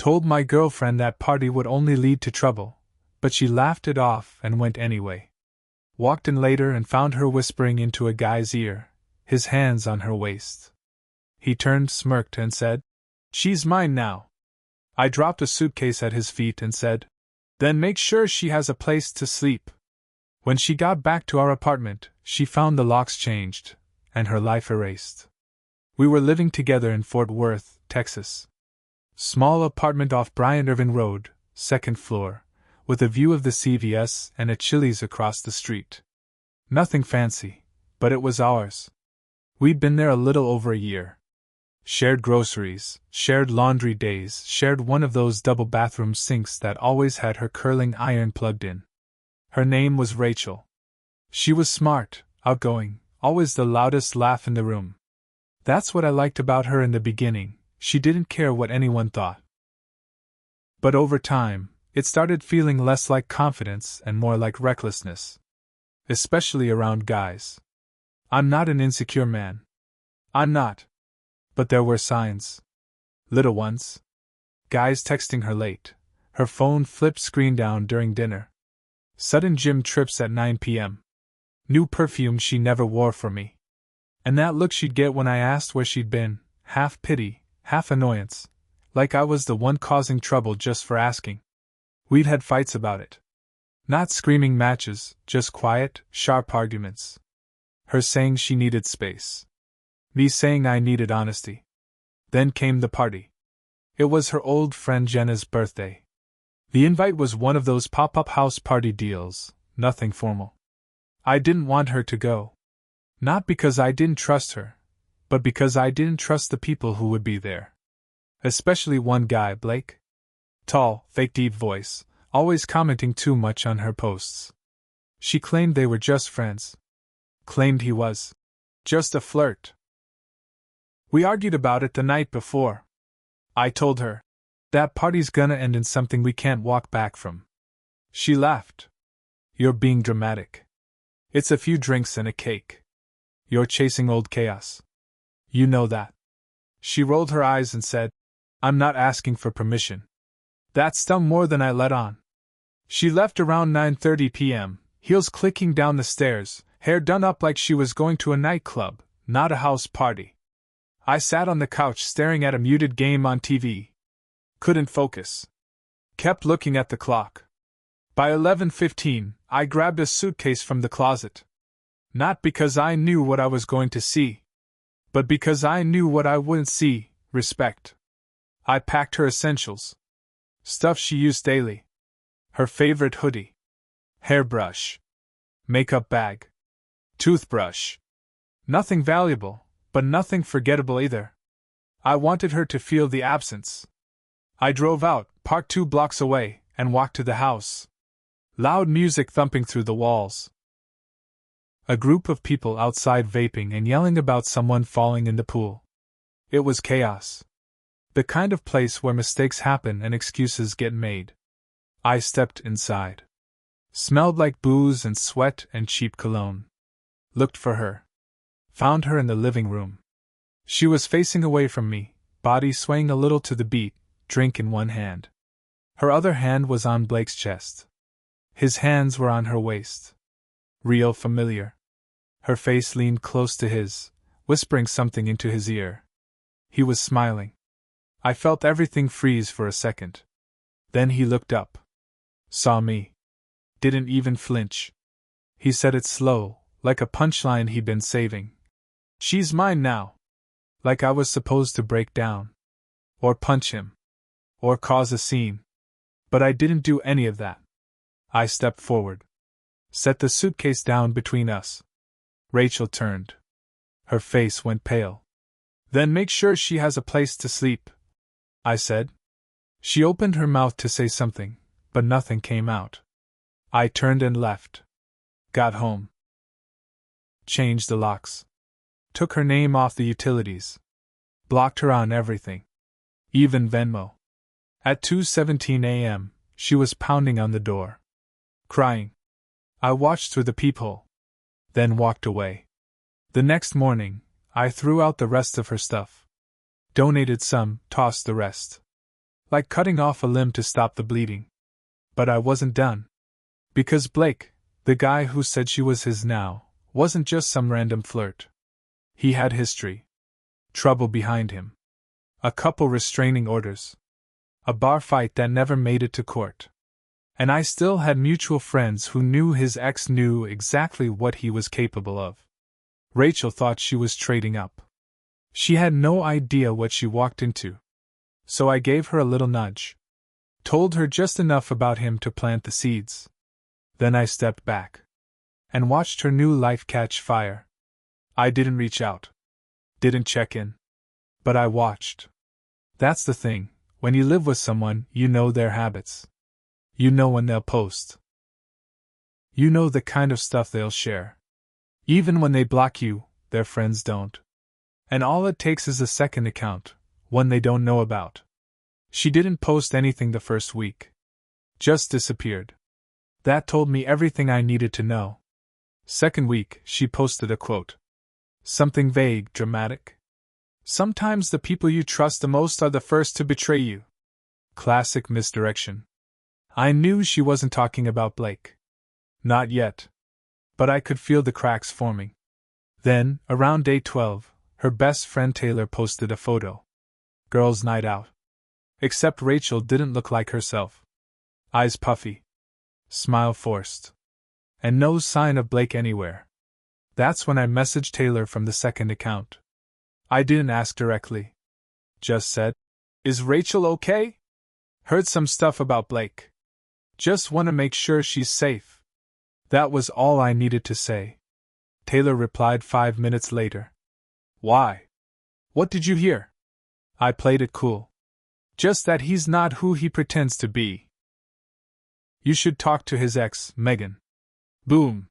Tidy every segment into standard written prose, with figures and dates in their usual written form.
Told my girlfriend that party would only lead to trouble, but she laughed it off and went anyway. Walked in later and found her whispering into a guy's ear, his hands on her waist. He turned, smirked, and said, "She's mine now." I dropped a suitcase at his feet and said, "Then make sure she has a place to sleep." When she got back to our apartment, she found the locks changed, and her life erased. We were living together in Fort Worth, Texas. Small apartment off Bryant Irvin Road, second floor, with a view of the CVS and a Chili's across the street. Nothing fancy, but it was ours. We'd been there a little over a year. Shared groceries, shared laundry days, shared one of those double bathroom sinks that always had her curling iron plugged in. Her name was Rachel. She was smart, outgoing, always the loudest laugh in the room. That's what I liked about her in the beginning. She didn't care what anyone thought. But over time, it started feeling less like confidence and more like recklessness. Especially around guys. I'm not an insecure man. I'm not. But there were signs. Little ones. Guys texting her late. Her phone flipped screen down during dinner. Sudden gym trips at 9 p.m. New perfume she never wore for me. And that look she'd get when I asked where she'd been, half pity, half annoyance, like I was the one causing trouble just for asking. We'd had fights about it. Not screaming matches, just quiet, sharp arguments. Her saying she needed space. Me saying I needed honesty. Then came the party. It was her old friend Jenna's birthday. The invite was one of those pop-up house party deals, nothing formal. I didn't want her to go. Not because I didn't trust her, but because I didn't trust the people who would be there. Especially one guy, Blake. Tall, fake deep voice, always commenting too much on her posts. She claimed they were just friends. Claimed he was. Just a flirt. We argued about it the night before. I told her, that party's gonna end in something we can't walk back from. She laughed. You're being dramatic. It's a few drinks and a cake. You're chasing old chaos. You know that. She rolled her eyes and said, I'm not asking for permission. That stung more than I let on. She left around 9:30 p.m., heels clicking down the stairs, hair done up like she was going to a nightclub, not a house party. I sat on the couch staring at a muted game on TV. Couldn't focus. Kept looking at the clock. By 11:15, I grabbed a suitcase from the closet. Not because I knew what I was going to see, but because I knew what I wouldn't see, respect. I packed her essentials. Stuff she used daily. Her favorite hoodie. Hairbrush. Makeup bag. Toothbrush. Nothing valuable, but nothing forgettable either. I wanted her to feel the absence. I drove out, parked 2 blocks away, and walked to the house. Loud music thumping through the walls. A group of people outside vaping and yelling about someone falling in the pool. It was chaos. The kind of place where mistakes happen and excuses get made. I stepped inside. Smelled like booze and sweat and cheap cologne. Looked for her. Found her in the living room. She was facing away from me, body swaying a little to the beat, drink in one hand. Her other hand was on Blake's chest. His hands were on her waist. Real familiar. Her face leaned close to his, whispering something into his ear. He was smiling. I felt everything freeze for a second. Then he looked up. Saw me. Didn't even flinch. He said it slow, like a punchline he'd been saving. She's mine now. Like I was supposed to break down. Or punch him. Or cause a scene. But I didn't do any of that. I stepped forward. Set the suitcase down between us. Rachel turned. Her face went pale. Then make sure she has a place to sleep, I said. She opened her mouth to say something, but nothing came out. I turned and left. Got home. Changed the locks. Took her name off the utilities. Blocked her on everything. Even Venmo. At 2:17 a.m., she was pounding on the door. Crying. I watched through the peephole. Then walked away. The next morning, I threw out the rest of her stuff. Donated some, tossed the rest. Like cutting off a limb to stop the bleeding. But I wasn't done. Because Blake, the guy who said she was his now, wasn't just some random flirt. He had history. Trouble behind him. A couple restraining orders. A bar fight that never made it to court. And I still had mutual friends who knew his ex knew exactly what he was capable of. Rachel thought she was trading up. She had no idea what she walked into. So I gave her a little nudge. Told her just enough about him to plant the seeds. Then I stepped back. And watched her new life catch fire. I didn't reach out. Didn't check in. But I watched. That's the thing, when you live with someone, you know their habits. You know when they'll post. You know the kind of stuff they'll share. Even when they block you, their friends don't. And all it takes is a second account, one they don't know about. She didn't post anything the first week. Just disappeared. That told me everything I needed to know. Second week, she posted a quote. Something vague, dramatic. Sometimes the people you trust the most are the first to betray you. Classic misdirection. I knew she wasn't talking about Blake. Not yet. But I could feel the cracks forming. Then, around day 12, her best friend Taylor posted a photo. Girls' night out. Except Rachel didn't look like herself. Eyes puffy. Smile forced. And no sign of Blake anywhere. That's when I messaged Taylor from the second account. I didn't ask directly. Just said, "Is Rachel okay? Heard some stuff about Blake. Just want to make sure she's safe." That was all I needed to say. Taylor replied 5 minutes later. "Why? What did you hear?" I played it cool. "Just that he's not who he pretends to be. You should talk to his ex, Megan." Boom.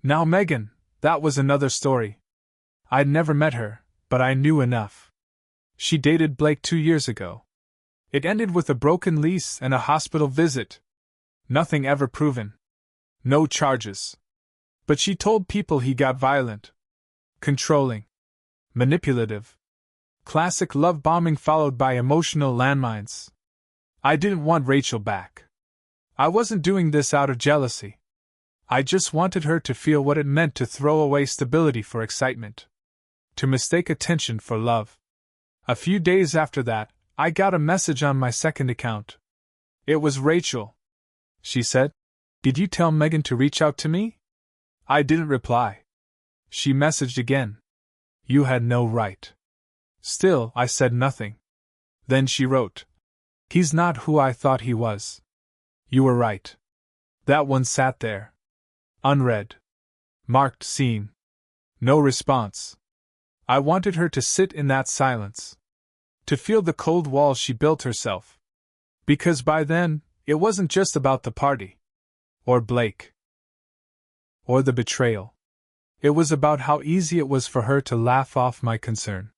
Now Megan, that was another story. I'd never met her, but I knew enough. She dated Blake 2 years ago. It ended with a broken lease and a hospital visit. Nothing ever proven. No charges. But she told people he got violent. Controlling. Manipulative. Classic love bombing followed by emotional landmines. I didn't want Rachel back. I wasn't doing this out of jealousy. I just wanted her to feel what it meant to throw away stability for excitement. To mistake attention for love. A few days after that, I got a message on my second account. It was Rachel. She said, "Did you tell Megan to reach out to me?" I didn't reply. She messaged again. "You had no right." Still, I said nothing. Then she wrote, "He's not who I thought he was. You were right." That one sat there. Unread. Marked seen. No response. I wanted her to sit in that silence. To feel the cold wall she built herself. Because by then, it wasn't just about the party. Or Blake. Or the betrayal. It was about how easy it was for her to laugh off my concern.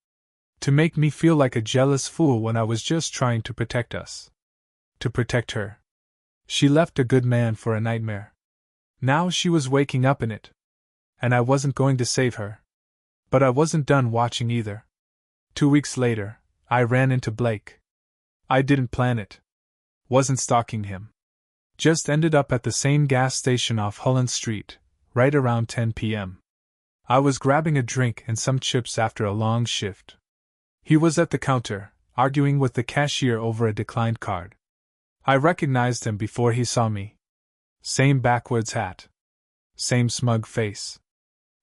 To make me feel like a jealous fool when I was just trying to protect us. To protect her. She left a good man for a nightmare. Now she was waking up in it. And I wasn't going to save her. But I wasn't done watching either. 2 weeks later, I ran into Blake. I didn't plan it. Wasn't stalking him. Just ended up at the same gas station off Holland Street, right around 10 p.m. I was grabbing a drink and some chips after a long shift. He was at the counter, arguing with the cashier over a declined card. I recognized him before he saw me. Same backwards hat. Same smug face.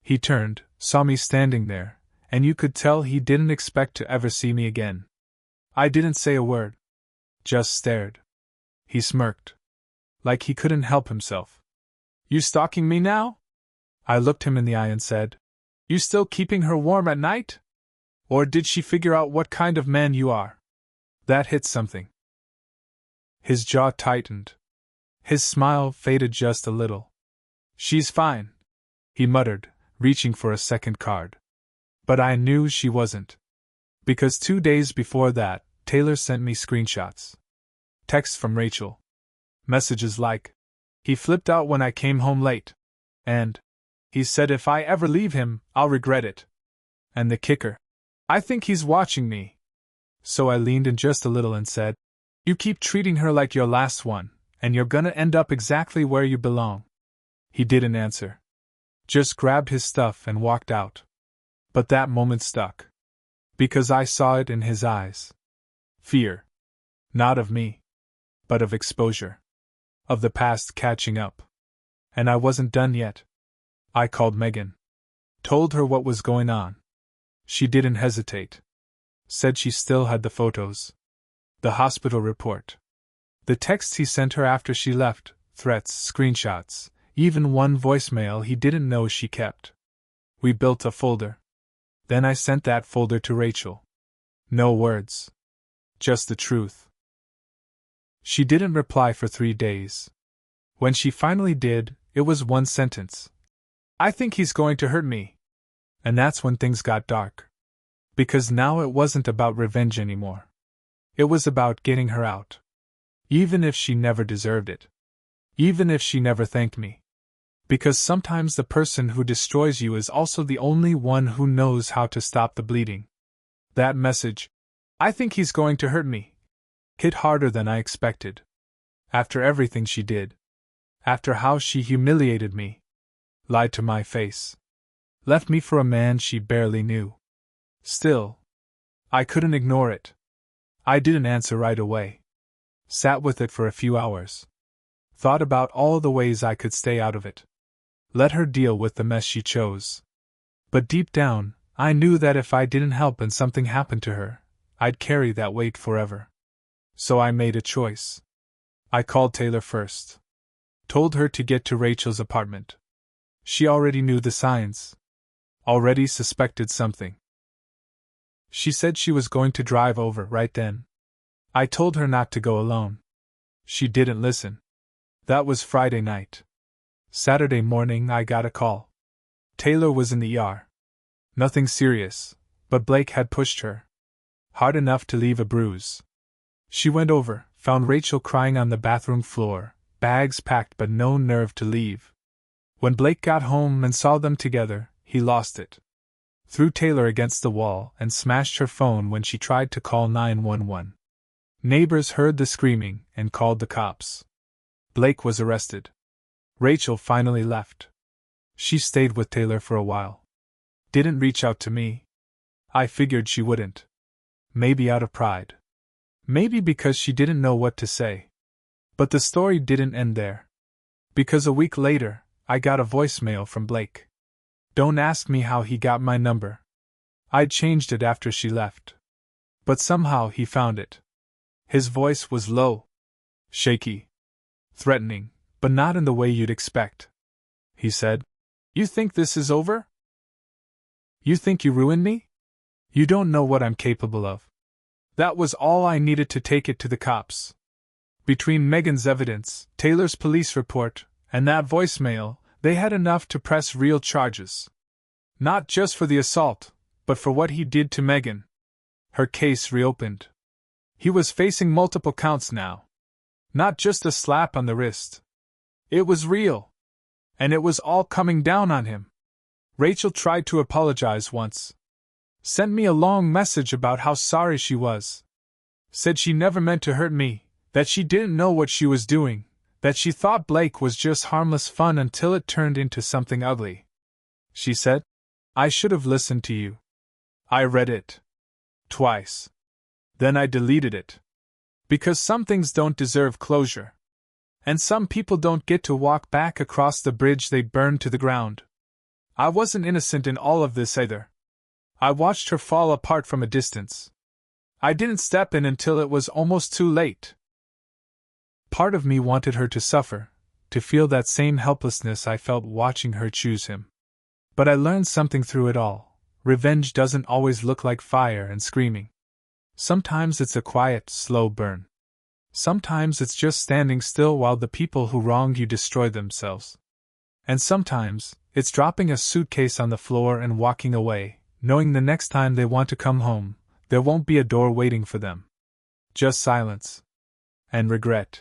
He turned, saw me standing there, and you could tell he didn't expect to ever see me again. I didn't say a word. Just stared. He smirked. Like he couldn't help himself. "You stalking me now?" I looked him in the eye and said, "You still keeping her warm at night? Or did she figure out what kind of man you are?" That hit something. His jaw tightened. His smile faded just a little. "She's fine," he muttered, reaching for a second card. But I knew she wasn't. Because 2 days before that, Taylor sent me screenshots. Texts from Rachel. Messages like, "He flipped out when I came home late." And, "He said if I ever leave him, I'll regret it." And the kicker, "I think he's watching me." So I leaned in just a little and said, You keep treating her like your last one, and you're gonna end up exactly where you belong." He didn't answer. Just grabbed his stuff and walked out. But that moment stuck. Because I saw it in his eyes. Fear. Not of me. But of exposure. Of the past catching up. And I wasn't done yet. I called Megan. Told her what was going on. She didn't hesitate. Said she still had the photos. The hospital report. The texts he sent her after she left, threats, screenshots, even one voicemail he didn't know she kept. We built a folder. Then I sent that folder to Rachel. No words. Just the truth. She didn't reply for 3 days. When she finally did, it was one sentence. "I think he's going to hurt me." And that's when things got dark. Because now it wasn't about revenge anymore. It was about getting her out. Even if she never deserved it. Even if she never thanked me. Because sometimes the person who destroys you is also the only one who knows how to stop the bleeding. That message, "I think he's going to hurt me," hit harder than I expected. After everything she did. After how she humiliated me. Lied to my face. Left me for a man she barely knew. Still, I couldn't ignore it. I didn't answer right away. Sat with it for a few hours. Thought about all the ways I could stay out of it. Let her deal with the mess she chose. But deep down, I knew that if I didn't help and something happened to her, I'd carry that weight forever. So I made a choice. I called Taylor first. Told her to get to Rachel's apartment. She already knew the signs. Already suspected something. She said she was going to drive over right then. I told her not to go alone. She didn't listen. That was Friday night. Saturday morning I got a call. Taylor was in the ER. Nothing serious, but Blake had pushed her. Hard enough to leave a bruise. She went over, found Rachel crying on the bathroom floor, bags packed but no nerve to leave. When Blake got home and saw them together, he lost it. Threw Taylor against the wall and smashed her phone when she tried to call 911. Neighbors heard the screaming and called the cops. Blake was arrested. Rachel finally left. She stayed with Taylor for a while. Didn't reach out to me. I figured she wouldn't. Maybe out of pride. Maybe because she didn't know what to say. But the story didn't end there. Because a week later, I got a voicemail from Blake. Don't ask me how he got my number. I'd changed it after she left. But somehow he found it. His voice was low. Shaky. Threatening, but not in the way you'd expect. He said, "You think this is over? You think you ruined me? You don't know what I'm capable of." That was all I needed to take it to the cops. Between Megan's evidence, Taylor's police report, and that voicemail, they had enough to press real charges. Not just for the assault, but for what he did to Megan. Her case reopened. He was facing multiple counts now. Not just a slap on the wrist. It was real. And it was all coming down on him. Rachel tried to apologize once. Sent me a long message about how sorry she was. Said she never meant to hurt me, that she didn't know what she was doing, that she thought Blake was just harmless fun until it turned into something ugly. She said, "I should have listened to you." I read it. Twice. Then I deleted it. Because some things don't deserve closure. And some people don't get to walk back across the bridge they burned to the ground. I wasn't innocent in all of this either. I watched her fall apart from a distance. I didn't step in until it was almost too late. Part of me wanted her to suffer, to feel that same helplessness I felt watching her choose him. But I learned something through it all. Revenge doesn't always look like fire and screaming. Sometimes it's a quiet, slow burn. Sometimes it's just standing still while the people who wronged you destroy themselves. And sometimes, it's dropping a suitcase on the floor and walking away, knowing the next time they want to come home, there won't be a door waiting for them. Just silence. And regret.